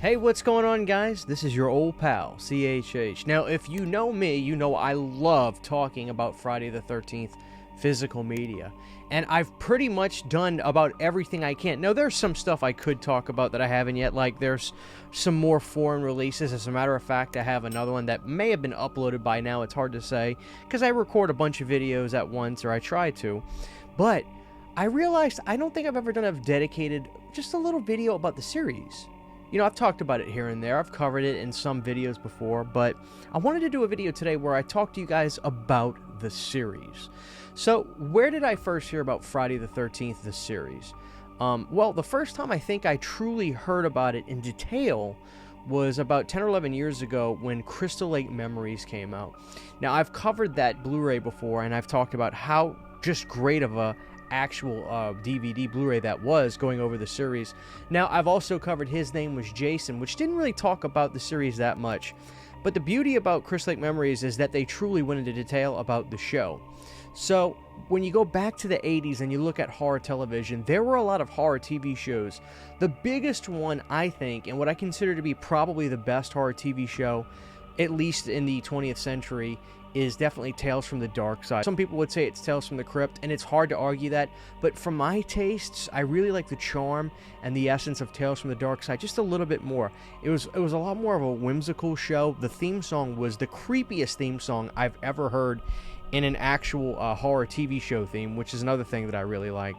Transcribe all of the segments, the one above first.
Hey, what's going on, guys? This is your old pal, CHH. Now, if you know me, you know I love talking about Friday the 13th physical media. And I've pretty much done about everything I can. Now, there's some stuff I could talk about that I haven't yet. Like, there's some more foreign releases. As a matter of fact, I have another one that may have been uploaded by now. It's hard to say, because I record a bunch of videos at once, or I try to. But I realized I don't think I've ever done a dedicated, just a little video about the series. You know, I've talked about it here and there. I've covered it in some videos before, but I wanted to do a video today where I talk to you guys about the series. So, where did I first hear about Friday the 13th, the series? Well, the first time I think I truly heard about it in detail was about 10 or 11 years ago when Crystal Lake Memories came out. Now, I've covered that Blu-ray before, and I've talked about how just great of a actual DVD Blu-ray that was, going over the series. Now, I've also covered His Name Was Jason, which didn't really talk about the series that much. But the beauty about Crystal Lake Memories is that they truly went into detail about the show. So, when you go back to the 80s and you look at horror television, there were a lot of horror TV shows. The biggest one, I think, and what I consider to be probably the best horror TV show, at least in the 20th century, is definitely Tales from the Dark Side. Some people would say it's Tales from the Crypt, and it's hard to argue that, but for my tastes, I really like the charm and the essence of Tales from the Dark Side just a little bit more. It was a lot more of a whimsical show. The theme song was the creepiest theme song I've ever heard in an actual horror TV show theme, which is another thing that I really like.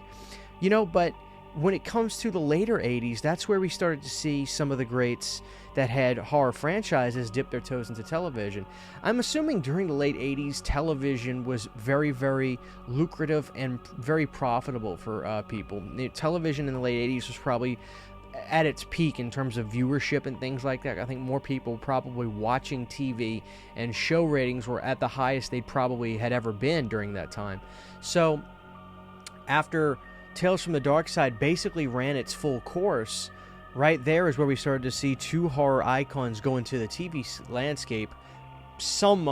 You know, but when it comes to the later 80s, that's where we started to see some of the greats that had horror franchises dip their toes into television. I'm assuming during the late 80s, television was very, very lucrative and very profitable for people. Television in the late 80s was probably at its peak in terms of viewership and things like that. I think more people probably watching TV, and show ratings were at the highest they probably had ever been during that time. So, after Tales from the Dark Side basically ran its full course, right there is where we started to see two horror icons go into the TV landscape. Some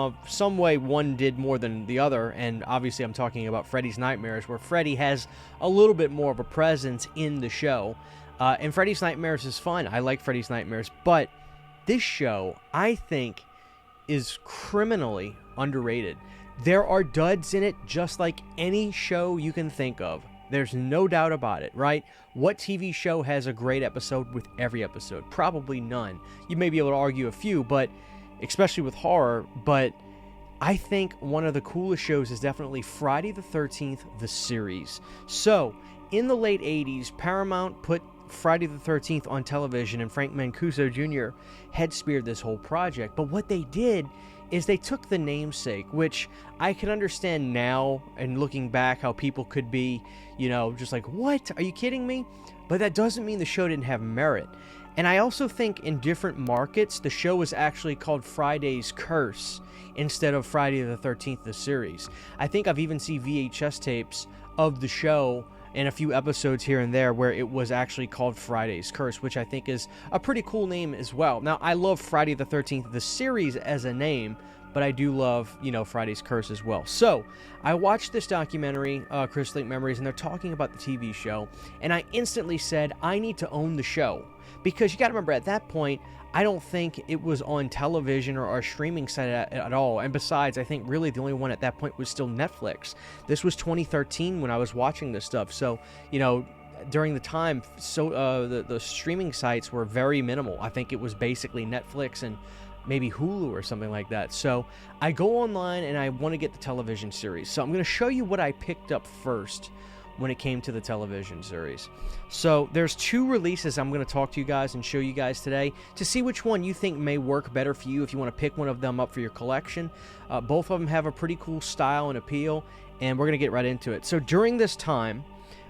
way one did more than the other, and obviously I'm talking about Freddy's Nightmares, where Freddy has a little bit more of a presence in the show. And Freddy's Nightmares is fun. I like Freddy's Nightmares, but this show, I think, is criminally underrated. There are duds in it just like any show you can think of. There's no doubt about it, right? What TV show has a great episode with every episode? Probably none. You may be able to argue a few, but especially with horror, but I think one of the coolest shows is definitely Friday the 13th, the series. So, in the late 80s, Paramount put Friday the 13th on television, and Frank Mancuso Jr. had speared this whole project. But what they did is they took the namesake, which I can understand now, and looking back, how people could be, you know, just like, what? Are you kidding me? But that doesn't mean the show didn't have merit. And I also think in different markets, the show was actually called Friday's Curse instead of Friday the 13th, the series. I think I've even seen VHS tapes of the show and a few episodes here and there where it was actually called Friday's Curse, which I think is a pretty cool name as well. Now, I love Friday the 13th, the series, as a name, but I do love, you know, Friday's Curse as well. So, I watched this documentary, Crystal Lake Memories, and they're talking about the TV show, and I instantly said, I need to own the show. Because you gotta remember, at that point, I don't think it was on television or a streaming site at all. And besides, I think really the only one at that point was still Netflix. This was 2013 when I was watching this stuff. So, you know, during the time, the streaming sites were very minimal. I think it was basically Netflix and maybe Hulu or something like that. So I go online and I want to get the television series. So I'm going to show you what I picked up first when it came to the television series. So there's two releases I'm going to talk to you guys and show you guys today to see which one you think may work better for you if you want to pick one of them up for your collection. Both of them have a pretty cool style and appeal, and we're going to get right into it. So during this time,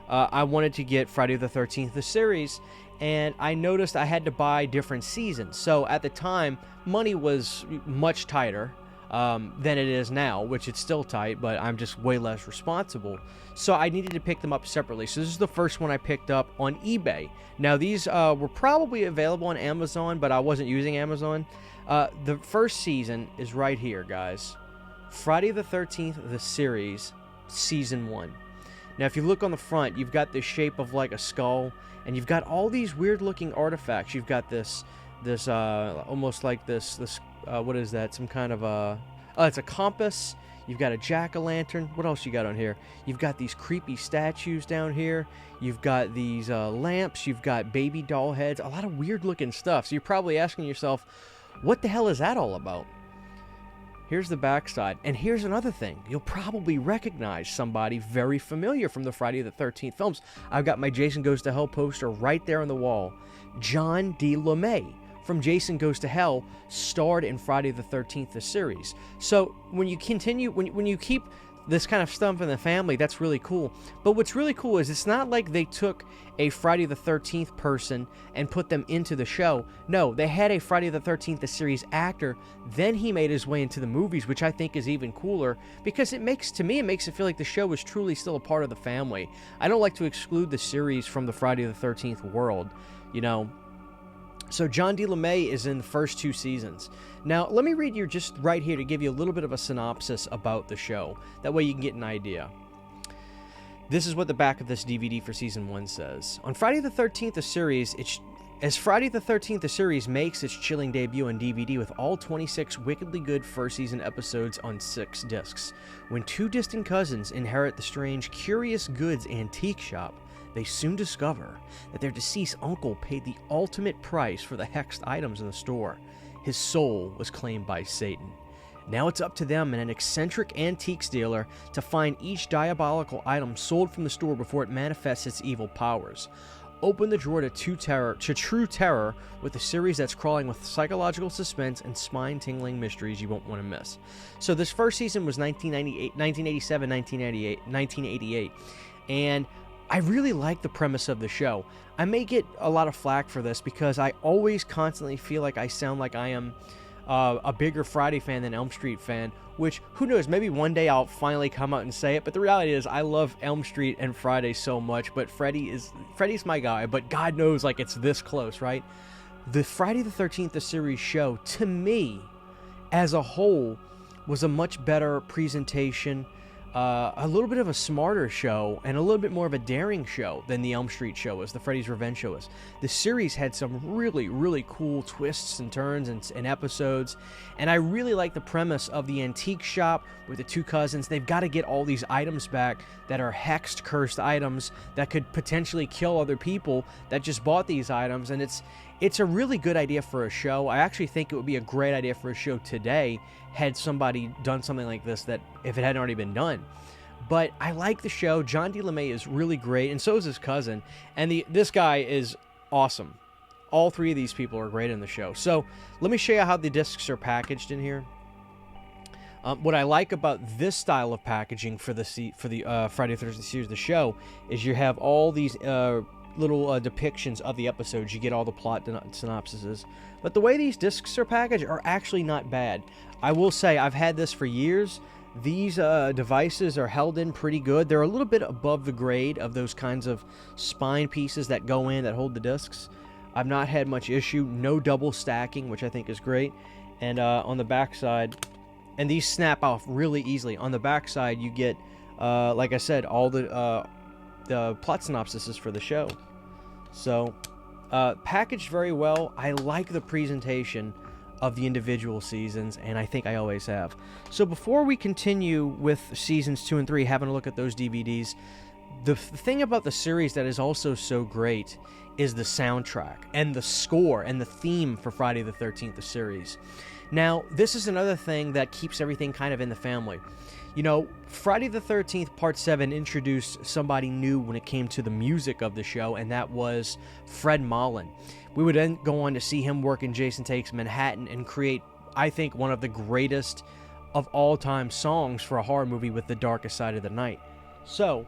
I wanted to get Friday the 13th, the series, and I noticed I had to buy different seasons. So at the time, money was much tighter than it is now, which it's still tight, but I'm just way less responsible. So I needed to pick them up separately. So this is the first one I picked up on eBay. Now these were probably available on Amazon, but I wasn't using Amazon. The first season is right here, guys. Friday the 13th, the series, season 1. Now if you look on the front, you've got this shape of like a skull, and you've got all these weird looking artifacts. You've got this this almost like this what is that? Some kind of it's a compass. You've got a jack-o'-lantern. What else you got on here? You've got these creepy statues down here. You've got these lamps. You've got baby doll heads. A lot of weird-looking stuff. So you're probably asking yourself, what the hell is that all about? Here's the backside. And here's another thing. You'll probably recognize somebody very familiar from the Friday the 13th films. I've got my Jason Goes to Hell poster right there on the wall. John D. LeMay from Jason Goes to Hell starred in Friday the 13th, the series. So when you continue, when you keep this kind of stuff in the family, that's really cool. But what's really cool is it's not like they took a Friday the 13th person and put them into the show. No, they had a Friday the 13th, the series actor, then he made his way into the movies, which I think is even cooler because it makes it feel like the show is truly still a part of the family. I don't like to exclude the series from the Friday the 13th world, you know. So John D. LeMay is in the first 2 seasons. Now, let me read you just right here to give you a little bit of a synopsis about the show. That way you can get an idea. This is what the back of this DVD for Season 1 says. On Friday the 13th, the series, as Friday the 13th, the series makes its chilling debut on DVD with all 26 wickedly good first season episodes on 6 discs. When 2 distant cousins inherit the strange Curious Goods antique shop, they soon discover that their deceased uncle paid the ultimate price for the hexed items in the store. His soul was claimed by Satan. Now it's up to them and an eccentric antiques dealer to find each diabolical item sold from the store before it manifests its evil powers. Open the drawer to true terror with a series that's crawling with psychological suspense and spine-tingling mysteries you won't want to miss. So this first season was 1987, 1988, and I really like the premise of the show. I may get a lot of flack for this because I always constantly feel like I sound like I am a bigger Friday fan than Elm Street fan, which, who knows, maybe one day I'll finally come out and say it, but the reality is I love Elm Street and Friday so much, but Freddy's my guy, but God knows, like, it's this close, right? The Friday the 13th, the series show, to me, as a whole, was a much better presentation, a little bit of a smarter show, and a little bit more of a daring show than the Elm Street show is, the Freddy's Revenge show is. The series had some really, really cool twists and turns and episodes, and I really like the premise of the antique shop with the 2 cousins. They've got to get all these items back that are hexed, cursed items that could potentially kill other people that just bought these items, and it's a really good idea for a show. I actually think it would be a great idea for a show today had somebody done something like this, that if it hadn't already been done. But I like the show. John D. LeMay is really great, and so is his cousin. And this guy is awesome. All 3 of these people are great in the show. So let me show you how the discs are packaged in here. What I like about this style of packaging for the Friday the 13th series, the show, is you have all these little depictions of the episodes. You get all the plot synopsises. But the way these discs are packaged are actually not bad. I will say, I've had this for years. These devices are held in pretty good. They're a little bit above the grade of those kinds of spine pieces that go in that hold the discs. I've not had much issue. No double stacking, which I think is great. And on the back side, and these snap off really easily. On the back side, you get, like I said, all the plot synopsises for the show. So, packaged very well. I like the presentation of the individual seasons, and I think I always have. So before we continue with seasons 2 and 3, having a look at those DVDs, the thing about the series that is also so great is the soundtrack and the score and the theme for Friday the 13th, the series. Now, this is another thing that keeps everything kind of in the family. You know, Friday the 13th Part 7 introduced somebody new when it came to the music of the show, and that was Fred Mullen. We would then go on to see him work in Jason Takes Manhattan and create, I think, one of the greatest of all-time songs for a horror movie with The Darkest Side of the Night. So,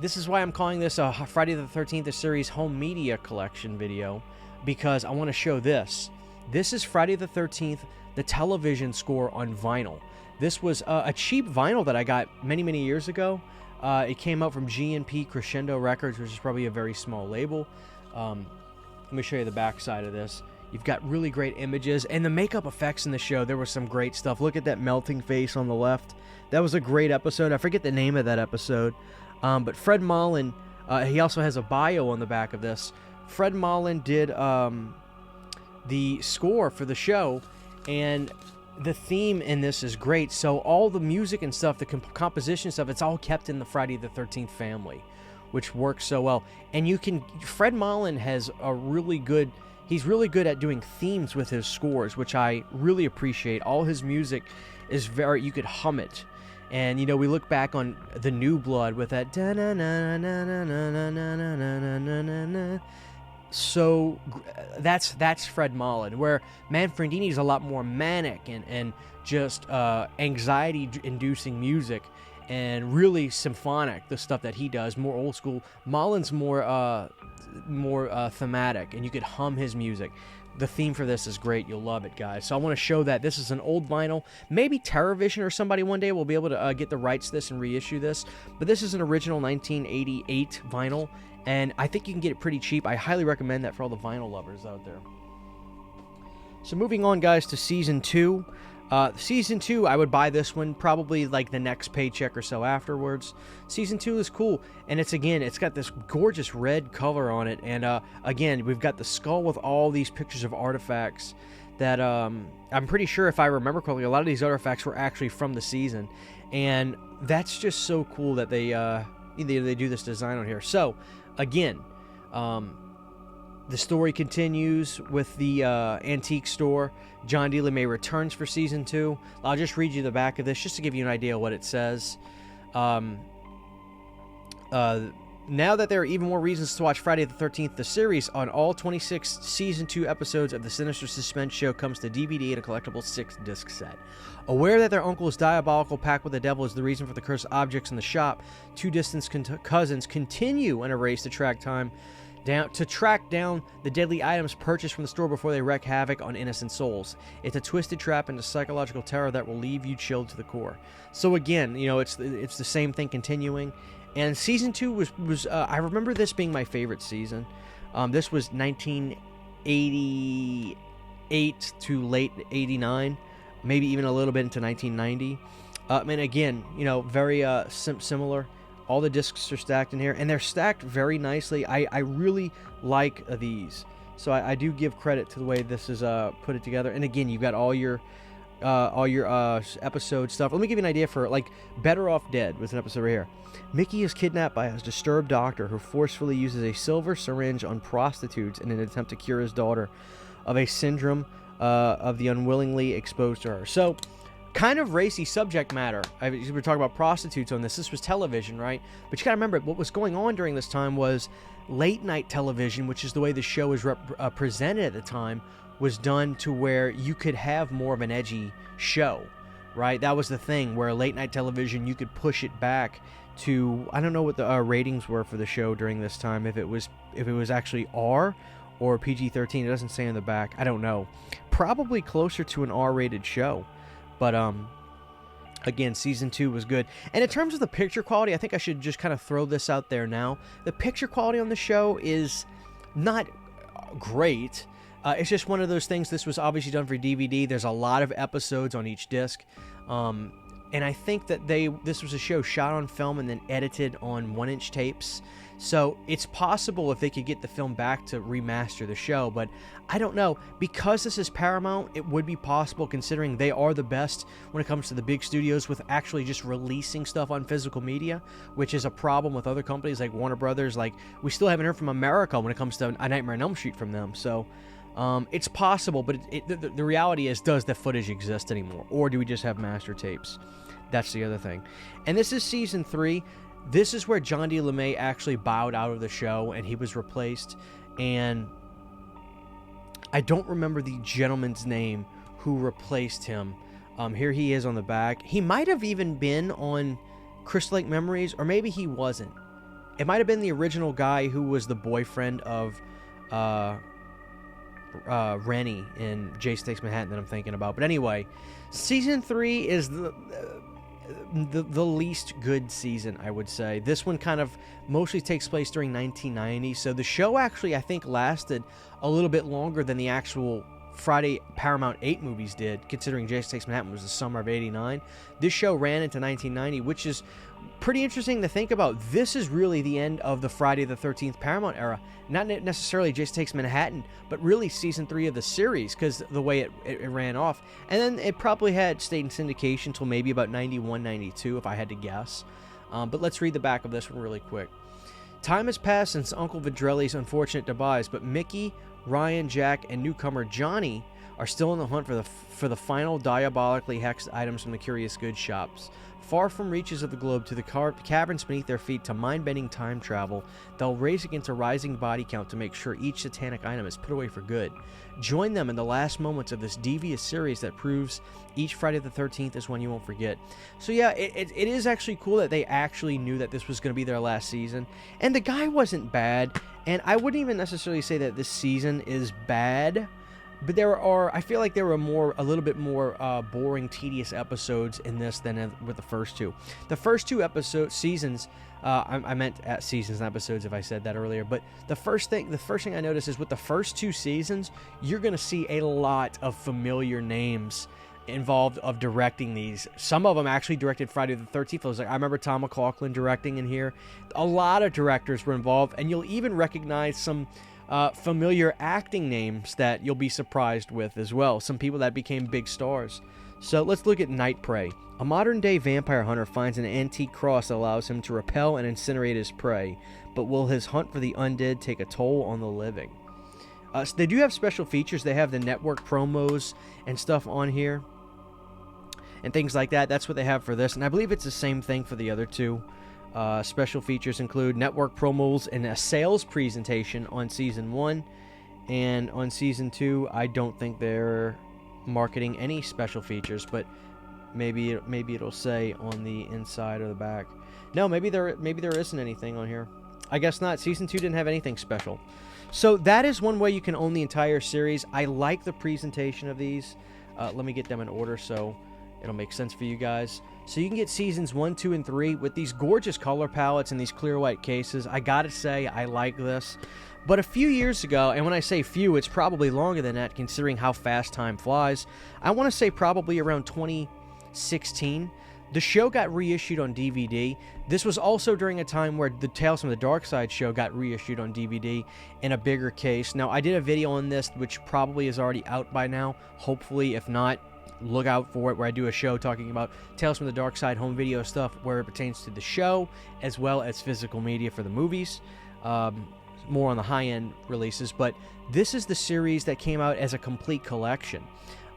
this is why I'm calling this a Friday the 13th the series home media collection video, because I want to show this. This is Friday the 13th, the television score on vinyl. This was a cheap vinyl that I got many, many years ago. It came out from G&P Crescendo Records, which is probably a very small label. Let me show you the back side of this. You've got really great images, and the makeup effects in the show, there was some great stuff. Look at that melting face on the left. That was a great episode. I forget the name of that episode. But Fred Mullen, he also has a bio on the back of this. Fred Mullen did the score for the show, and the theme in this is great. So all the music and stuff, the composition stuff, it's all kept in the Friday the 13th family, which works so well. And Fred Mullen has a really good, he's really good at doing themes with his scores, which I really appreciate. All his music is you could hum it. And, you know, we look back on The New Blood with that so that's Fred Mullen, where Manfredini is a lot more manic and just anxiety-inducing music, and really symphonic, the stuff that he does, more old school. Mullen's more thematic, and you could hum his music. The theme for this is great. You'll love it, guys. So I want to show that this is an old vinyl. Maybe TerraVision or somebody one day will be able to get the rights to this and reissue this. But this is an original 1988 vinyl, and I think you can get it pretty cheap. I highly recommend that for all the vinyl lovers out there. So moving on, guys, to Season 2. Season 2, I would buy this one probably like the next paycheck or so afterwards. Season 2 is cool, and it's got this gorgeous red color on it, and again, we've got the skull with all these pictures of artifacts that I'm pretty sure, if I remember correctly, a lot of these artifacts were actually from the season, and that's just so cool that they do this design on here. So again, the story continues with the antique store. John D. LeMay returns for Season 2. I'll just read you the back of this just to give you an idea of what it says. Now that there are even more reasons to watch Friday the 13th, the series on all 26 Season 2 episodes of the Sinister Suspense show comes to DVD in a collectible 6-disc set. Aware that their uncle's diabolical pact with the devil is the reason for the cursed objects in the shop, two distant cousins continue in a race to track down the deadly items purchased from the store before they wreak havoc on innocent souls. It's a twisted trap into psychological terror that will leave you chilled to the core. So again, you know, it's the same thing continuing. And Season 2 was I remember this being my favorite season. This was 1988 to late 89, maybe even a little bit into 1990. And again, you know, very similar. All the discs are stacked in here, and they're stacked very nicely. I really like these, so I do give credit to the way this is put it together. And again, you've got all your episode stuff. Let me give you an idea for, like, Better Off Dead was an episode right here. Mickey is kidnapped by a disturbed doctor who forcefully uses a silver syringe on prostitutes in an attempt to cure his daughter of a syndrome of the unwillingly exposed to her. So, kind of racy subject matter. We were talking about prostitutes on this. This was television, right? But you gotta remember, what was going on during this time was late night television, which is the way the show was presented at the time, was done to where you could have more of an edgy show, right? That was the thing, where late night television, you could push it back to, I don't know what the ratings were for the show during this time, if it was actually R or PG-13. It doesn't say in the back. I don't know. Probably closer to an R-rated show. But again, Season 2 was good. And in terms of the picture quality, I think I should just kind of throw this out there now. The picture quality on the show is not great. It's just one of those things. This was obviously done for DVD. There's a lot of episodes on each disc. And I think that this was a show shot on film and then edited on 1-inch tapes. So it's possible if they could get the film back to remaster the show, but I don't know. Because this is Paramount, it would be possible, considering they are the best when it comes to the big studios with actually just releasing stuff on physical media, which is a problem with other companies like Warner Brothers. Like, we still haven't heard from America when it comes to A Nightmare on Elm Street from them. So it's possible, but the reality is, does the footage exist anymore? Or do we just have master tapes? That's the other thing. And this is Season 3. This is where John D. LeMay actually bowed out of the show and he was replaced. And I don't remember the gentleman's name who replaced him. Here he is on the back. He might have even been on Crystal Lake Memories, or maybe he wasn't. It might have been the original guy who was the boyfriend of Rennie in Jason Takes Manhattan that I'm thinking about. But anyway, Season 3 is the least good season, I would say. This one kind of mostly takes place during 1990, so the show actually, I think, lasted a little bit longer than the actual Friday Paramount 8 movies did, considering Jason Takes Manhattan was the summer of '89. This show ran into 1990, which is pretty interesting to think about. This is really the end of the Friday the 13th Paramount era. Not necessarily Jason Takes Manhattan, but really season 3 of the series, because the way it ran off. And then it probably had stayed in syndication until maybe about 91, 92, if I had to guess. But let's read the back of this one really quick. Time has passed since Uncle Vidrelli's unfortunate demise, but Mickey, Ryan, Jack, and newcomer Johnny are still in the hunt for the final diabolically hexed items from the curious goods shops. Far from reaches of the globe to the caverns beneath their feet to mind-bending time travel, they'll race against a rising body count to make sure each satanic item is put away for good. Join them in the last moments of this devious series that proves each Friday the 13th is one you won't forget. So yeah, it is actually cool that they actually knew that this was going to be their last season. And the guy wasn't bad, and I wouldn't even necessarily say that this season is bad. But I feel like there were a little bit more boring, tedious episodes in this than with the first two. The first two seasons, I meant seasons and episodes if I said that earlier. But the first thing I noticed is with the first two seasons, you're going to see a lot of familiar names involved of directing these. Some of them actually directed Friday the 13th. I remember Tom McLaughlin directing in here. A lot of directors were involved, and you'll even recognize some familiar acting names that you'll be surprised with as well. Some people that became big stars. So let's look at Night Prey. A modern-day vampire hunter finds an antique cross that allows him to repel and incinerate his prey. But will his hunt for the undead take a toll on the living? So they do have special features. They have the network promos and stuff on here. And things like that. That's what they have for this. And I believe it's the same thing for the other two. Special features include network promos and a sales presentation on Season 1. And on Season 2, I don't think they're marketing any special features, but maybe it'll say on the inside or the back. No, maybe there isn't anything on here. I guess not. Season 2 didn't have anything special. So that is one way you can own the entire series. I like the presentation of these. Let me get them in order so it'll make sense for you guys. So you can get seasons 1, 2, and 3 with these gorgeous color palettes and these clear white cases. I gotta say, I like this. But a few years ago, and when I say few, it's probably longer than that considering how fast time flies. I want to say probably around 2016. The show got reissued on DVD. This was also during a time where the Tales from the Dark Side show got reissued on DVD in a bigger case. Now, I did a video on this, which probably is already out by now. Hopefully, if not, look out for it, where I do a show talking about Tales from the Dark Side home video stuff where it pertains to the show as well as physical media for the movies. More on the high-end releases, but this is the series that came out as a complete collection.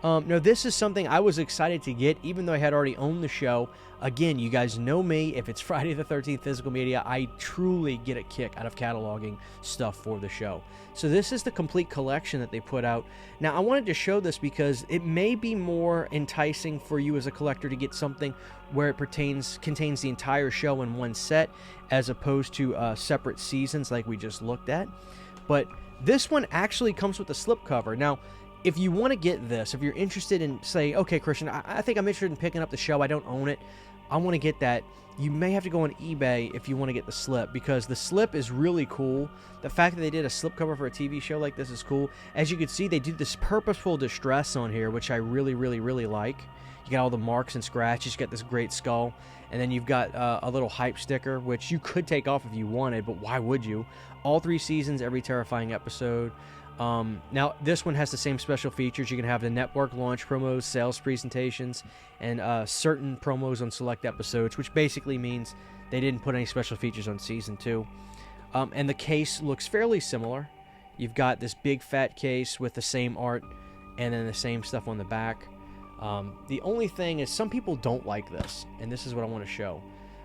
Now, this is something I was excited to get, even though I had already owned the show. Again, you guys know me. If it's Friday the 13th physical media, I truly get a kick out of cataloging stuff for the show. So this is the complete collection that they put out. Now, I wanted to show this because it may be more enticing for you as a collector to get something where it contains the entire show in one set, as opposed to separate seasons like we just looked at. But this one actually comes with a slipcover. Now, if you want to get this, if you're interested in, say, okay, Christian, I think I'm interested in picking up the show. I don't own it. I want to get that. You may have to go on eBay if you want to get the slip, because the slip is really cool. The fact that they did a slipcover for a TV show like this is cool. As you can see, they did this purposeful distress on here, which I really, really, really like. You got all the marks and scratches. You got this great skull. And then you've got a little hype sticker, which you could take off if you wanted, but why would you? All 3 seasons, every terrifying episode. Now, this one has the same special features. You can have the network launch promos, sales presentations, and certain promos on select episodes, which basically means they didn't put any special features on Season 2. And the case looks fairly similar. You've got this big fat case with the same art and then the same stuff on the back. The only thing is some people don't like this, and this is what I want to show.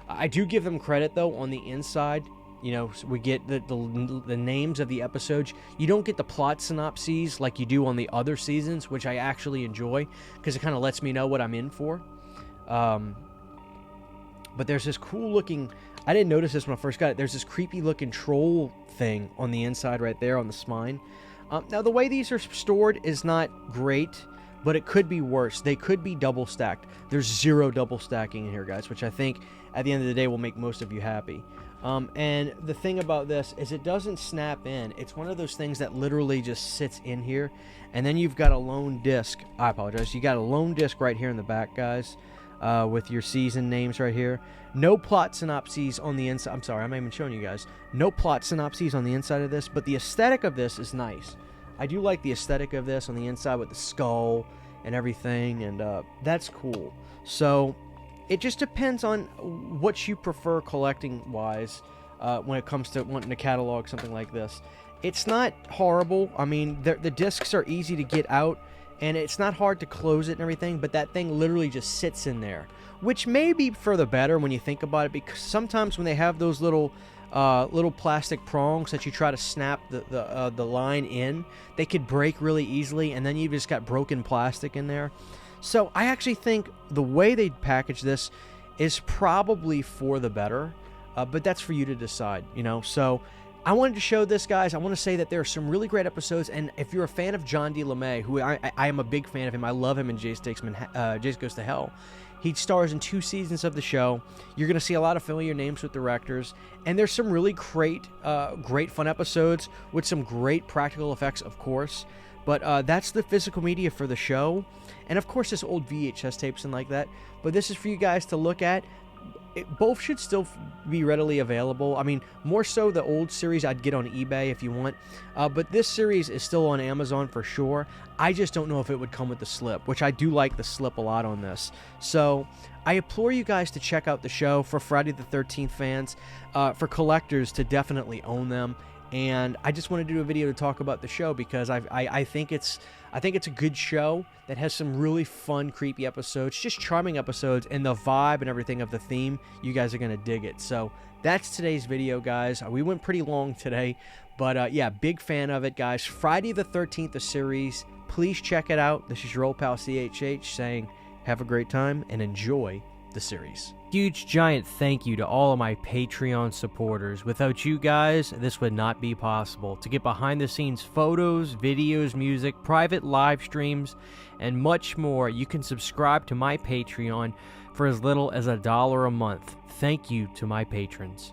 I do give them credit, though, on the inside. You know, we get the names of the episodes. You don't get the plot synopses like you do on the other seasons, which I actually enjoy because it kind of lets me know what I'm in for. But there's this cool looking... I didn't notice this when I first got it. There's this creepy looking troll thing on the inside right there on the spine. Now, the way these are stored is not great, but it could be worse. They could be double stacked. There's 0 double stacking in here, guys, which I think at the end of the day will make most of you happy. And the thing about this is it doesn't snap in. It's one of those things that literally just sits in here, and then you've got a lone disc. I apologize. You got a lone disc right here in the back, guys, with your season names right here. No plot synopses on the inside. I'm sorry, I'm not even showing you guys. No plot synopses on the inside of this, but the aesthetic of this is nice. I do like the aesthetic of this on the inside with the skull and everything, and that's cool. So it just depends on what you prefer collecting-wise when it comes to wanting to catalog something like this. It's not horrible. I mean, the discs are easy to get out, and it's not hard to close it and everything, but that thing literally just sits in there, which may be for the better when you think about it, because sometimes when they have those little plastic prongs that you try to snap the line in, they could break really easily, and then you've just got broken plastic in there. So I actually think the way they package this is probably for the better, but that's for you to decide, you know. So I wanted to show this, guys. I want to say that there are some really great episodes, and if you're a fan of John D. LeMay, who I am a big fan of him, I love him in Jace Goes to Hell. He stars in 2 seasons of the show. You're going to see a lot of familiar names with directors, and there's some really great fun episodes with some great practical effects, of course. But that's the physical media for the show, and of course there's old VHS tapes and like that. But this is for you guys to look at. Both should still be readily available. I mean, more so the old series I'd get on eBay if you want, but this series is still on Amazon for sure. I just don't know if it would come with the slip, which I do like the slip a lot on this. So I implore you guys to check out the show. For Friday the 13th fans, for collectors to definitely own them. And I just wanted to do a video to talk about the show because I think it's a good show that has some really fun, creepy episodes, just charming episodes, and the vibe and everything of the theme. You guys are gonna dig it. So that's today's video, guys. We went pretty long today, but yeah, big fan of it, guys. Friday the 13th, the series. Please check it out. This is your old pal CHH saying, have a great time and enjoy the series. Huge giant thank you to all of my Patreon supporters. Without you guys, this would not be possible. To get behind the scenes photos, videos, music, private live streams, and much more, you can subscribe to my Patreon for as little as $1 a month. Thank you to my patrons.